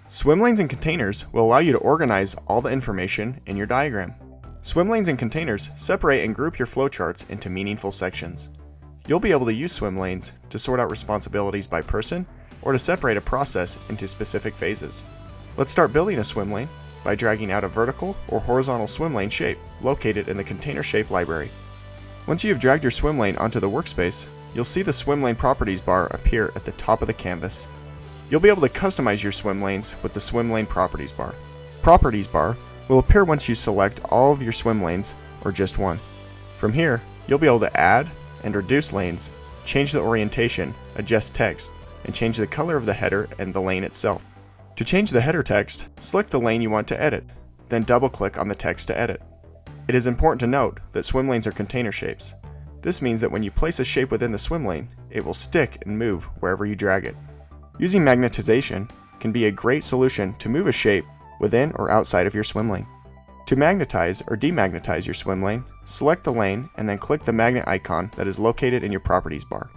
Swim lanes and containers will allow you to organize all the information in your diagram. Swim lanes and containers separate and group your flowcharts into meaningful sections. You'll be able to use swim lanes to sort out responsibilities by person or to separate a process into specific phases. Let's start building a swim lane by dragging out a vertical or horizontal swim lane shape located in the container shape library. Once you have dragged your swim lane onto the workspace, you'll see the swim lane properties bar appear at the top of the canvas. You'll be able to customize your swim lanes with the swim lane properties bar. Properties bar will appear once you select all of your swim lanes or just one. From here, you'll be able to add and reduce lanes, change the orientation, adjust text, and change the color of the header and the lane itself. To change the header text, select the lane you want to edit, then double-click on the text to edit. It is important to note that swim lanes are container shapes. This means that when you place a shape within the swim lane, it will stick and move wherever you drag it. Using magnetization can be a great solution to move a shape within or outside of your swim lane. To magnetize or demagnetize your swim lane, select the lane and then click the magnet icon that is located in your properties bar.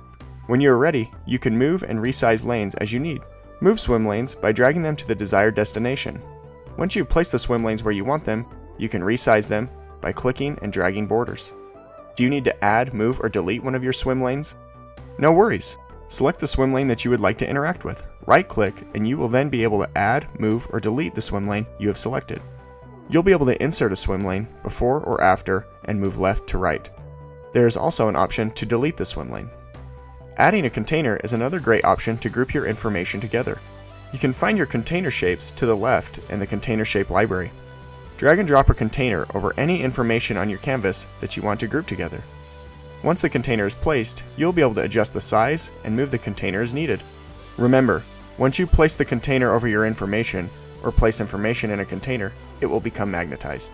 When you are ready, you can move and resize lanes as you need. Move swim lanes by dragging them to the desired destination. Once you've placed the swim lanes where you want them, you can resize them by clicking and dragging borders. Do you need to add, move, or delete one of your swim lanes? No worries. Select the swim lane that you would like to interact with. Right-click and you will then be able to add, move, or delete the swim lane you have selected. You'll be able to insert a swim lane before or after and move left to right. There is also an option to delete the swim lane. Adding a container is another great option to group your information together. You can find your container shapes to the left in the container shape library. Drag and drop a container over any information on your canvas that you want to group together. Once the container is placed, you'll be able to adjust the size and move the container as needed. Remember, once you place the container over your information, or place information in a container, it will become magnetized.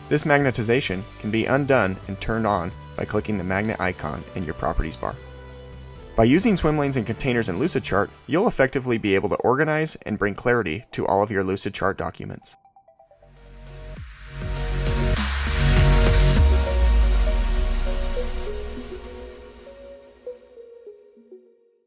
This magnetization can be undone and turned on by clicking the magnet icon in your properties bar. By using swim lanes and containers in Lucidchart, you'll effectively be able to organize and bring clarity to all of your Lucidchart documents.